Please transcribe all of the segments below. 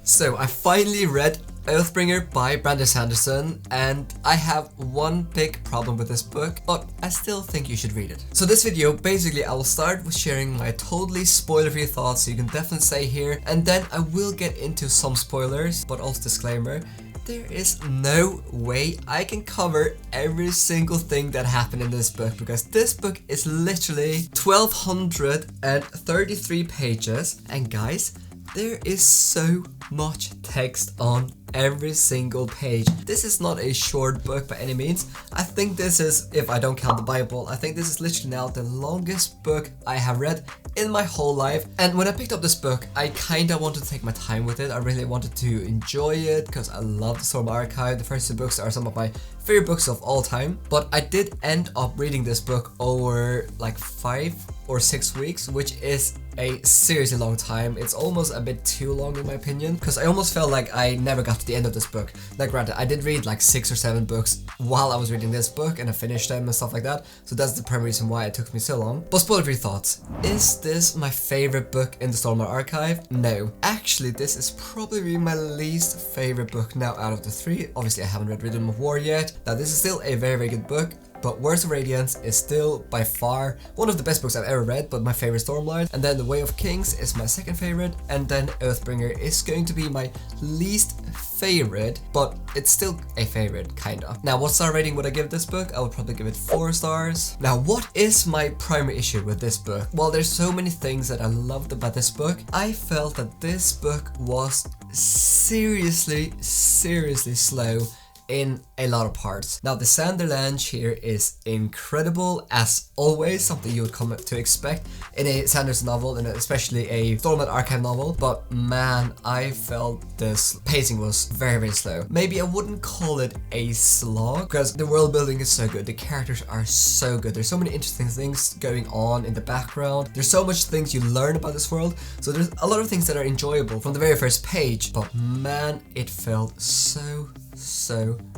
So I finally read Oathbringer by Brandon Sanderson, and I have one big problem with this book, but I still think you should read it. So this video, basically I will start with sharing my totally spoiler-free thoughts, so you can definitely stay here, and then I will get into some spoilers, but also disclaimer, there is no way I can cover every single thing that happened in this book, because this book is literally 1233 pages, and guys, there is so much text on every single page. This is not a short book by any means. I think this is, if I don't count the Bible, I think this is literally now the longest book I have read in my whole life. And when I picked up this book, I kinda wanted to take my time with it. I really wanted to enjoy it because I love the Storm Archive. The first two books are some of my favorite books of all time. But I did end up reading this book over like 5 or 6 weeks, which is a seriously long time. It's almost a bit too long in my opinion, because I almost felt like I never got to the end of this book. Now granted, I did read like 6 or 7 books while I was reading this book, and I finished them and stuff like that, so that's the primary reason why it took me so long. But spoiler-free thoughts. Is this my favorite book in the Stormlight Archive? No. Actually, this is probably my least favorite book now out of the 3. Obviously, I haven't read Rhythm of War yet. Now this is still a very, very good book, but Words of Radiance is still by far one of the best books I've ever read, but my favorite Stormlight. And then The Way of Kings is my second favorite, and then Oathbringer is going to be my least favorite, but it's still a favorite, kinda. Now, what star rating would I give this book? I would probably give it 4 stars. Now, what is my primary issue with this book? Well, there's so many things that I loved about this book. I felt that this book was seriously slow in a lot of parts. Now the Sanderlange here is incredible as always, something you would come to expect in a Sanders novel, and especially a Stormlight Archive novel, but man, I felt this pacing was very, very slow. Maybe I wouldn't call it a slog, because the world building is so good, the characters are so good, there's so many interesting things going on in the background, there's so much things you learn about this world, so there's a lot of things that are enjoyable from the very first page, but man, it felt so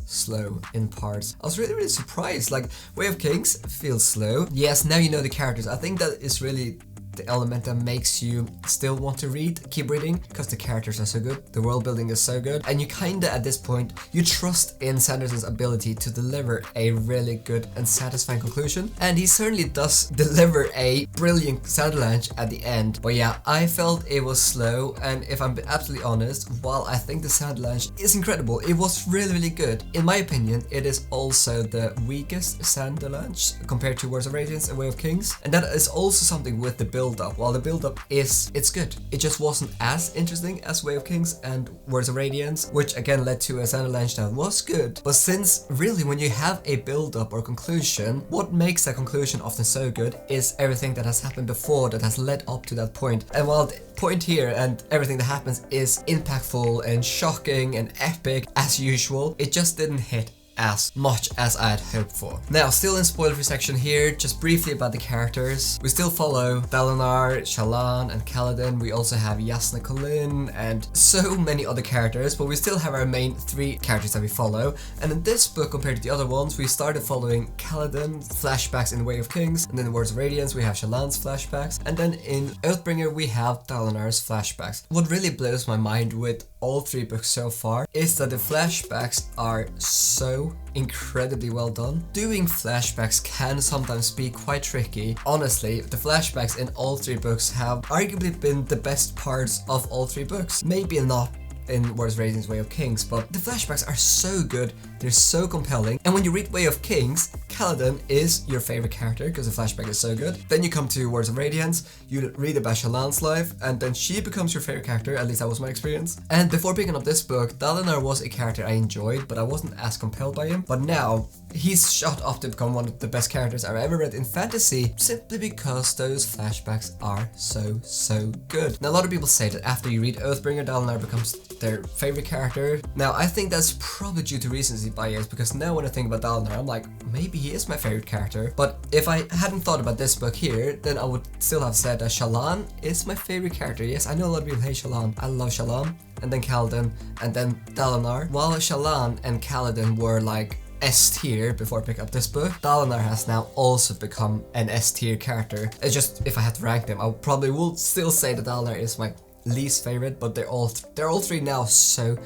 slow in parts. I was really surprised. Like, Way of Kings feels slow. Yes, now you know the characters. I think that is really the element that makes you still want to keep reading, because the characters are so good, the world building is so good, and you kinda at this point you trust in Sanderson's ability to deliver a really good and satisfying conclusion, and he certainly does deliver a brilliant Sanderlange at the end. But yeah, I felt it was slow, and if I'm absolutely honest, while I think the Sanderlange is incredible, it was really good. In my opinion, it is also the weakest Sanderlange compared to Words of Radiance and Way of Kings, and that is also something with the build-up. While the build-up it's good, it just wasn't as interesting as Way of Kings and Words of Radiance, which again led to a Sanderlange that was good. But since really when you have a build-up or conclusion, what makes that conclusion often so good is everything that has happened before that has led up to that point. And while the point here and everything that happens is impactful and shocking and epic as usual, it just didn't hit as much as I had hoped for. Now, still in spoiler-free section here, just briefly about the characters. We still follow Dalinar, Shallan, and Kaladin. We also have Yasna Kholin and so many other characters, but we still have our main 3 characters that we follow. And in this book, compared to the other ones, we started following Kaladin flashbacks in The Way of Kings, and then in Words of Radiance we have Shallan's flashbacks, and then in Oathbringer we have Dalinar's flashbacks. What really blows my mind with all 3 books so far is that the flashbacks are so incredibly well done. Doing flashbacks can sometimes be quite tricky. Honestly, the flashbacks in all 3 books have arguably been the best parts of all 3 books. Maybe not in Words of Radiance, Way of Kings, but the flashbacks are so good, they're so compelling, and when you read Way of Kings, Kaladin is your favorite character because the flashback is so good. Then you come to Words of Radiance, you read about Shallan's life, and then she becomes your favorite character, at least that was my experience. And before picking up this book, Dalinar was a character I enjoyed, but I wasn't as compelled by him, but now he's shot up to become one of the best characters I've ever read in fantasy, simply because those flashbacks are so good. Now, a lot of people say that after you read Oathbringer, Dalinar becomes their favorite character. Now, I think that's probably due to recency bias, because now when I think about Dalinar, I'm like, maybe he is my favorite character. But if I hadn't thought about this book here, then I would still have said that Shallan is my favorite character. Yes, I know a lot of people hate Shallan. I love Shallan. And then Kaladin, and then Dalinar. While Shallan and Kaladin were like S tier before I pick up this book, Dalinar has now also become an S tier character. It's just, if I had to rank them, I probably will still say that Dalinar is my least favorite, but they're all three now so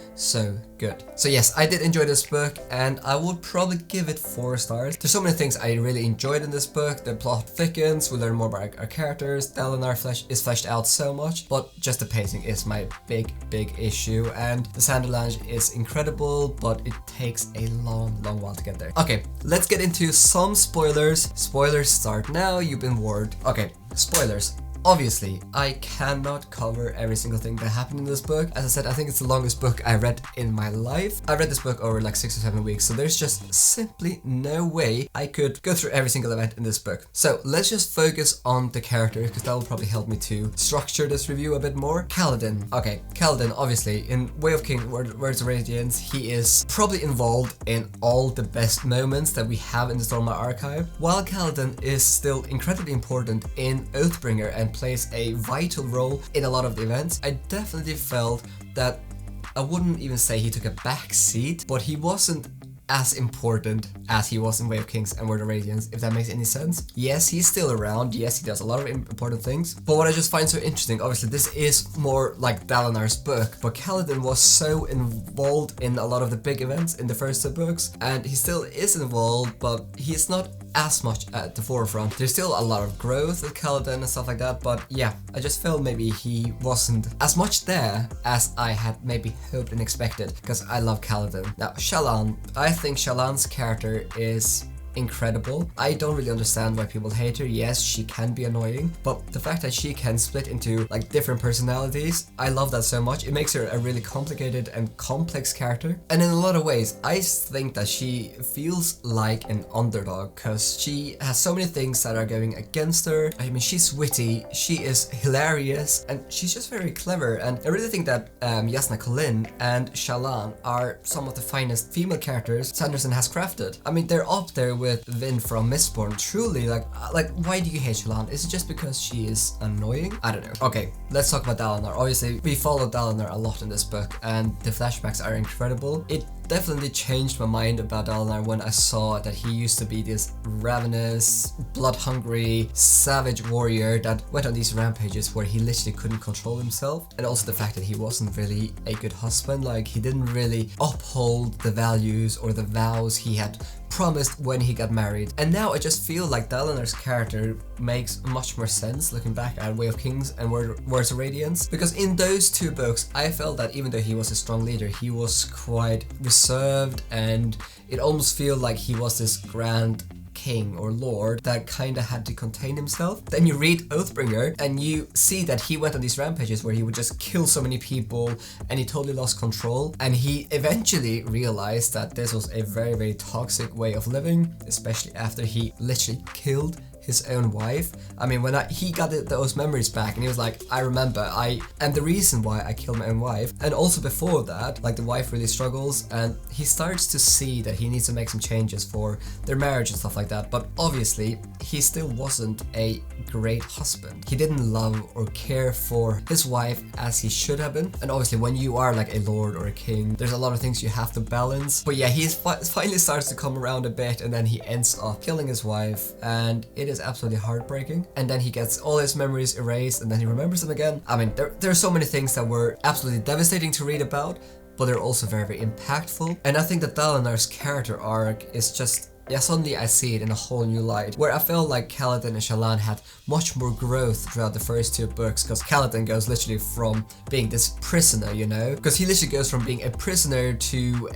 good. So yes, I did enjoy this book, and I would probably give it 4 stars. There's so many things I really enjoyed in this book. The plot thickens, we learn more about our characters, Dalinar is fleshed out so much, but just the pacing is my big issue, and the Sanderlange is incredible, but it takes a long while to get there. Okay, let's get into some spoilers. Spoilers start now, you've been warned. Okay, spoilers. Obviously, I cannot cover every single thing that happened in this book. As I said, I think it's the longest book I read in my life. I read this book over like 6 or 7 weeks, so there's just simply no way I could go through every single event in this book. So let's just focus on the character, because that will probably help me to structure this review a bit more. Kaladin. Okay, Kaladin, obviously, in Way of Kings, Words of Radiance, he is probably involved in all the best moments that we have in the Stormlight Archive. While Kaladin is still incredibly important in Oathbringer and plays a vital role in a lot of the events, I definitely felt that I wouldn't even say he took a back seat, but he wasn't as important as he was in Way of Kings and Word of Radiance, if that makes any sense. Yes, he's still around, yes, he does a lot of important things, but what I just find so interesting, obviously this is more like Dalinar's book, but Kaladin was so involved in a lot of the big events in the first 2 books, and he still is involved, but he's not as much at the forefront. There's still a lot of growth with Kaladin and stuff like that, but yeah, I just felt maybe he wasn't as much there as I had maybe hoped and expected, because I love Kaladin. Now, Shallan, I think Shallan's character is incredible. I don't really understand why people hate her. Yes, she can be annoying, but the fact that she can split into like different personalities, I love that so much. It makes her a really complicated and complex character, and in a lot of ways I think that she feels like an underdog, because she has so many things that are going against her. I mean, she's witty, she is hilarious, and she's just very clever, and I really think that Jasnah Kholin and Shallan are some of the finest female characters Sanderson has crafted. I mean, they're up there with Vin from Mistborn. Truly, like why do you hate Shallan? Is it just because she is annoying? I don't know. Okay, let's talk about Dalinar. Obviously, we follow Dalinar a lot in this book, and the flashbacks are incredible. It definitely changed my mind about Dalinar when I saw that he used to be this ravenous, blood-hungry, savage warrior that went on these rampages where he literally couldn't control himself, and also the fact that he wasn't really a good husband. Like, he didn't really uphold the values or the vows he had promised when he got married. And now I just feel like Dalinar's character makes much more sense looking back at Way of Kings and Words of Radiance, because in those 2 books I felt that even though he was a strong leader, he was quite reserved, and it almost felt like he was this grand king or lord that kind of had to contain himself. Then you read Oathbringer and you see that he went on these rampages where he would just kill so many people, and he totally lost control, and he eventually realized that this was a very toxic way of living, especially after he literally killed his own wife. I mean, when he got those memories back, and he was like, I remember, I am the reason why I killed my own wife. And also before that, like, the wife really struggles, and he starts to see that he needs to make some changes for their marriage and stuff like that. But obviously, he still wasn't a great husband. He didn't love or care for his wife as he should have been. And obviously, when you are like a lord or a king, there's a lot of things you have to balance. But yeah, he finally starts to come around a bit, and then he ends up killing his wife, and it is absolutely heartbreaking. And then he gets all his memories erased, and then he remembers them again. I mean, there are so many things that were absolutely devastating to read about, but they're also very impactful. And I think that Dalinar's character arc is just, yeah, suddenly I see it in a whole new light, where I felt like Kaladin and Shallan had much more growth throughout the first 2 books, because Kaladin goes literally from being this prisoner, you know, because he literally goes from being a prisoner to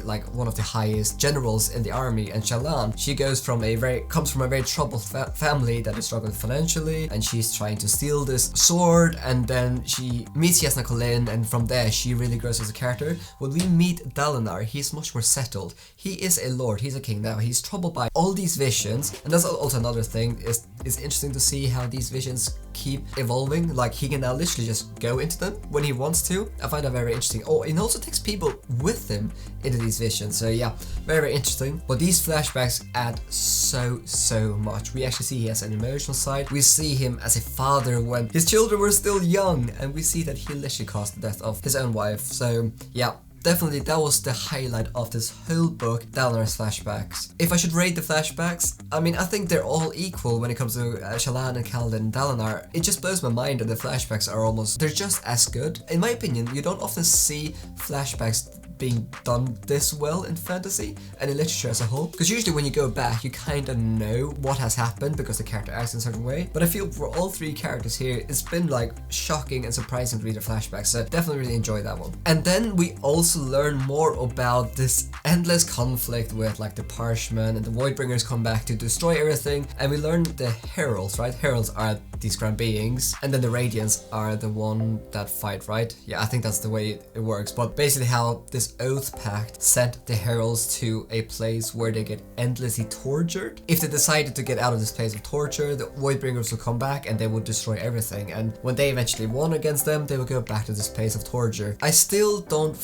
like one of the highest generals in the army, and Shallan, she comes from a very troubled family that is struggling financially, and she's trying to steal this sword, and then she meets Jasnah Kholin, and from there she really grows as a character. When we meet Dalinar, he's much more settled. He is a lord, he's a king now. He's troubled by all these visions, and that's also another thing. It's interesting to see how these visions keep evolving. Like, he can now literally just go into them when he wants to. I find that very interesting. Oh, it also takes people with him into these visions. So yeah, very interesting. But these flashbacks add so much. We actually see he has an emotional side. We see him as a father when his children were still young, and we see that he literally caused the death of his own wife. So yeah, definitely that was the highlight of this whole book, Dalinar's flashbacks. If I should rate the flashbacks, I mean, I think they're all equal when it comes to Shallan and Kaladin and Dalinar. It just blows my mind that the flashbacks are almost, they're just as good. In my opinion, you don't often see flashbacks being done this well in fantasy and in literature as a whole, because usually when you go back you kind of know what has happened because the character acts in a certain way, but I feel for all three characters here it's been like shocking and surprising to read the flashbacks, so definitely really enjoy that one. And then we also learn more about this endless conflict with like the Parshmen and the Voidbringers come back to destroy everything, and we learn the Heralds, right? Heralds are these grand beings, and then the Radiants are the one that fight, right? Yeah, I think that's the way it works, but basically how this Oath Pact sent the Heralds to a place where they get endlessly tortured. If they decided to get out of this place of torture, the Voidbringers would come back and they would destroy everything, and when they eventually won against them, they would go back to this place of torture. I still don't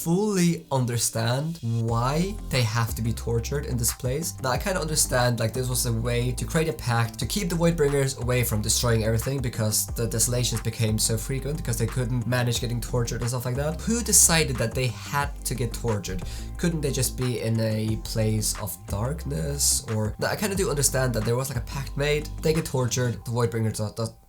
fully understand why they have to be tortured in this place. Now I kind of understand like this was a way to create a pact to keep the Voidbringers away from destroying everything because the desolations became so frequent because they couldn't manage getting tortured and stuff like that. Who decided that they had to get tortured? Couldn't they just be in a place of darkness? Or now I kind of do understand that there was like a pact made, they get tortured, the Voidbringers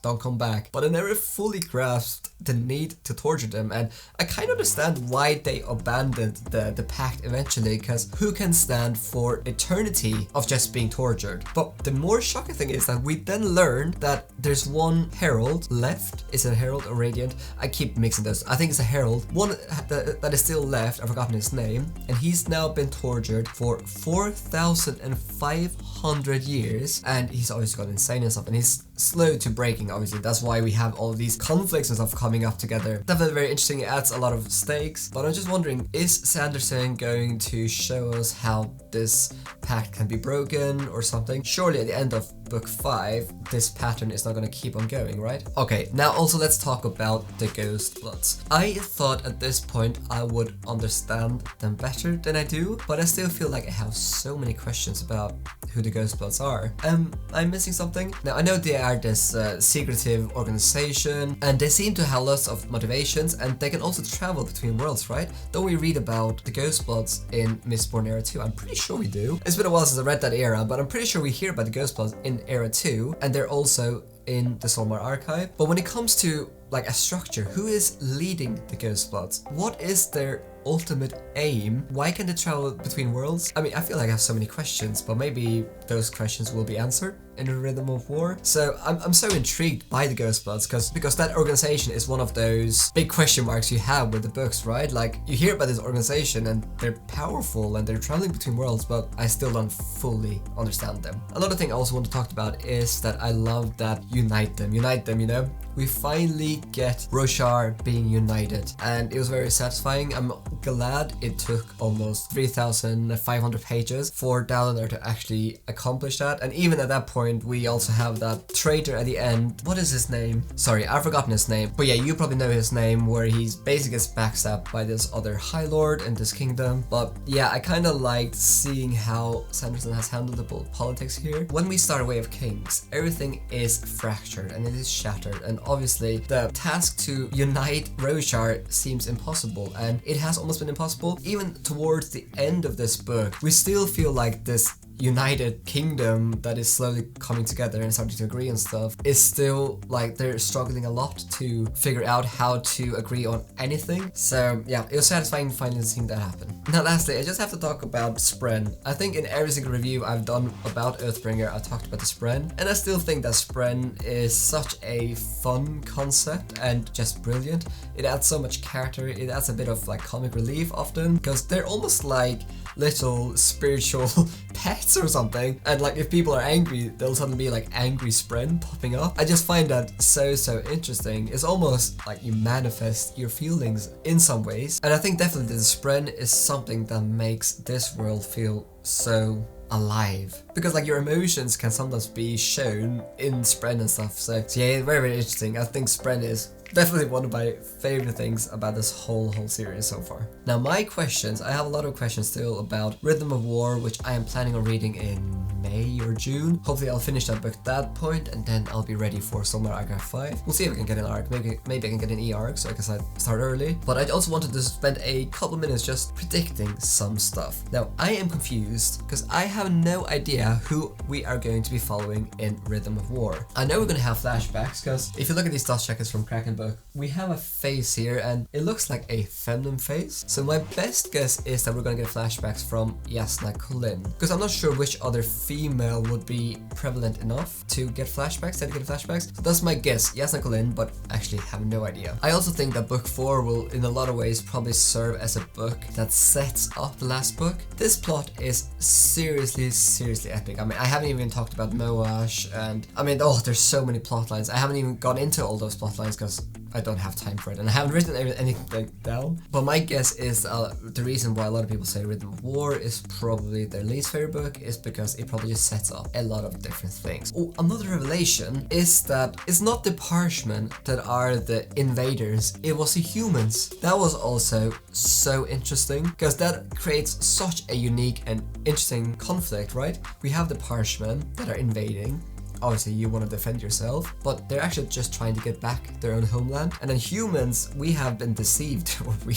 don't come back, but I never fully grasped the need to torture them, and I kind of understand why they abandoned the pact eventually, because who can stand for eternity of just being tortured? But the more shocking thing is that we then learn that there's one herald left. Is it a herald or radiant? I keep mixing those. I think it's a herald. One that is still left, I've forgotten his name, and he's now been tortured for 4,500 years, and he's always gone insane and stuff, and he's slow to breaking, obviously. That's why we have all of these conflicts and stuff coming up together. Definitely very interesting. It adds a lot of stakes, but I'm just wondering, is Sanderson going to show us how this pact can be broken or something? Surely at the end of book 5 this pattern is not going to keep on going, right? Okay, now also let's talk about the Ghost Bloods. I thought at this point I would understand them better than I do, but I still feel like I have so many questions about who the Ghost Bloods are. I'm missing something? Now I know they are this secretive organization, and they seem to have lots of motivations, and they can also travel between worlds, right? Don't we read about the Ghost Bloods in Mistborn Era 2? I'm pretty sure we do. It's been a while since I read that era, but I'm pretty sure we hear about the Ghost Bloods in Era 2, and they're also in the Solmar archive. But when it comes to like a structure, who is leading the Ghost Bloods? What is their ultimate aim? Why can they travel between worlds? I mean, I feel like I have so many questions, but maybe those questions will be answered in the Rhythm of War. So I'm so intrigued by the Ghost Bloods because that organization is one of those big question marks you have with the books, right? Like you hear about this organization and they're powerful and they're traveling between worlds, but I still don't fully understand them. Another thing I also want to talk about is that I love that unite them, you know? We finally get Roshar being united, and it was very satisfying. I'm glad it took almost 3,500 pages for Dalinar to actually accomplish that, and even at that point we also have that traitor at the end. What is his name? Sorry, I've forgotten his name, but yeah, you probably know his name, where he's basically gets backstabbed by this other High Lord in this kingdom. But yeah, I kind of liked seeing how Sanderson has handled the politics here. When we start Way of Kings, everything is fractured and it is shattered, and obviously the task to unite Roshar seems impossible, and it has almost been impossible. Even towards the end of this book, we still feel like this united kingdom that is slowly coming together and starting to agree on stuff is still like they're struggling a lot to figure out how to agree on anything. So yeah, it was satisfying finally seeing that happen. Now lastly, I just have to talk about Spren. I think in every single review I've done about Oathbringer, I talked about the Spren, and I still think that Spren is such a fun concept and just brilliant. It adds so much character, it adds a bit of like comic relief often, because they're almost like little spiritual pets or something, and like if people are angry, there'll suddenly be like angry Spren popping up. I just find that so interesting. It's almost like you manifest your feelings in some ways, and I think definitely the Spren is something that makes this world feel so alive, because like your emotions can sometimes be shown in Spren and stuff. So yeah, very interesting. I think Spren is definitely one of my favorite things about this whole series so far. Now my questions, I have a lot of questions still about Rhythm of War, which I am planning on reading in May or June. Hopefully I'll finish that book at that point, and then I'll be ready for Stormlight Archive 5. We'll see if I can get an arc. Maybe I can get an E-arc, so I can start early. But I also wanted to spend a couple minutes just predicting some stuff. Now, I am confused because I have no idea who we are going to be following in Rhythm of War. I know we're going to have flashbacks, because if you look at these dust checkers from Kraken book, we have a face here and it looks like a feminine face. So my best guess is that we're going to get flashbacks from Jasnah Kholin, because I'm not sure which other female would be prevalent enough to get flashbacks, dedicated flashbacks. So that's my guess, Jasnah Kholin, but actually have no idea. I also think that book 4 will in a lot of ways probably serve as a book that sets up the last book. This plot is seriously epic. I mean, I haven't even talked about Moash, and I mean, oh, there's so many plot lines. I haven't even gone into all those plot lines because I don't have time for it, and I haven't written anything down. But my guess is the reason why a lot of people say Rhythm of War is probably their least favorite book is because it probably just sets up a lot of different things. Oh, another revelation is that it's not the Parshmen that are the invaders, it was the humans. That was also so interesting, because that creates such a unique and interesting conflict, right? We have the Parshmen that are invading. Obviously you want to defend yourself, but they're actually just trying to get back their own homeland. And then humans, we have been deceived, or we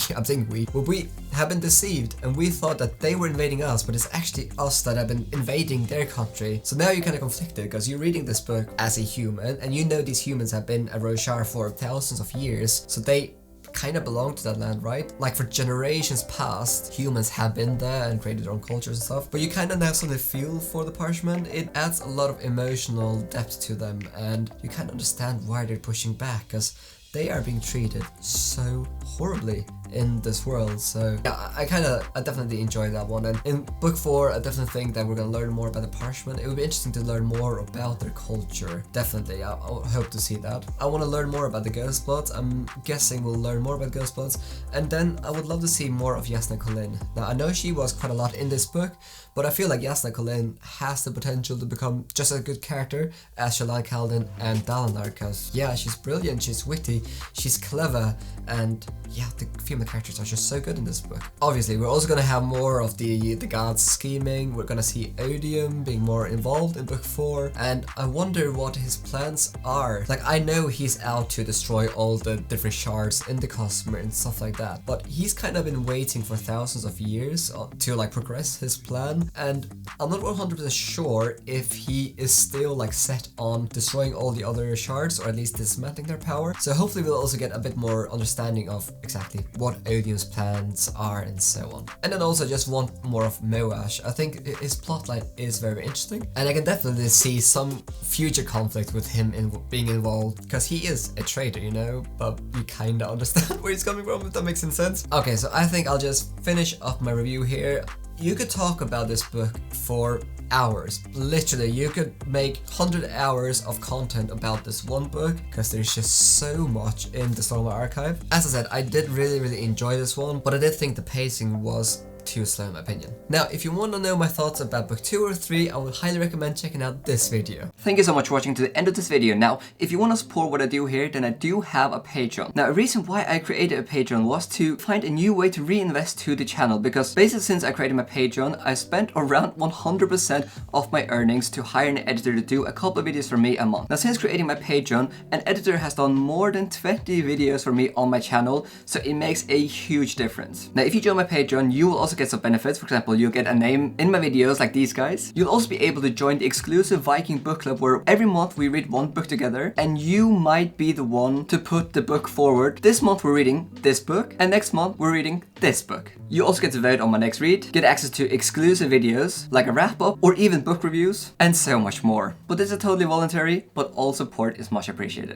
have been deceived, and we thought that they were invading us, but it's actually us that have been invading their country. So now you're kind of conflicted, because you're reading this book as a human, and you know these humans have been at Roshar for thousands of years, so they kind of belong to that land, right? Like for generations past, humans have been there and created their own cultures and stuff, but you kind of now suddenly feel for the Parshmen. It adds a lot of emotional depth to them, and you kind of understand why they're pushing back, because they are being treated so horribly in this world. So yeah, I definitely enjoy that one. And in book 4, I definitely think that we're gonna learn more about the Parshmen. It would be interesting to learn more about their culture. Definitely, I hope to see that. I want to learn more about the Ghostbloods. I'm guessing we'll learn more about Ghostbloods, and then I would love to see more of Jasnah Kholin. Now I know she was quite a lot in this book, but I feel like Jasnah Kholin has the potential to become just a good character as Shallan Khaldin and Dalinar, because yeah, she's brilliant, she's witty, she's clever, and yeah, the female characters are just so good in this book. Obviously, we're also gonna have more of the gods scheming. We're gonna see Odium being more involved in book 4, and I wonder what his plans are. Like, I know he's out to destroy all the different shards in the Cosmere and stuff like that, but he's kind of been waiting for thousands of years to like progress his plan, and I'm not 100% sure if he is still like set on destroying all the other shards, or at least dismantling their power. So hopefully we'll also get a bit more understanding of exactly what Odium's plans are and so on. And then also just want more of Moash. I think his plotline is very interesting, and I can definitely see some future conflict with him being involved, because he is a traitor, you know, but you kind of understand where he's coming from, if that makes any sense. Okay, so I think I'll just finish up my review here. You could talk about this book for hours. Literally, you could make 100 hours of content about this one book, because there's just so much in the Stormlight Archive. As I said, I did really enjoy this one, but I did think the pacing was too slow in my opinion. Now, if you want to know my thoughts about book 2 or 3, I would highly recommend checking out this video. Thank you so much for watching to the end of this video. Now, if you want to support what I do here, then I do have a Patreon. Now, a reason why I created a Patreon was to find a new way to reinvest to the channel, because basically since I created my Patreon, I spent around 100% of my earnings to hire an editor to do a couple of videos for me a month. Now, since creating my Patreon, an editor has done more than 20 videos for me on my channel, so it makes a huge difference. Now, if you join my Patreon, you will also get some benefits. For example, you'll get a name in my videos like these guys. You'll also be able to join the exclusive Viking book club, where every month we read one book together, and you might be the one to put the book forward. This month we're reading this book, and next month we're reading this book. You also get to vote on my next read, get access to exclusive videos like a wrap up or even book reviews, and so much more. But this is totally voluntary, but all support is much appreciated.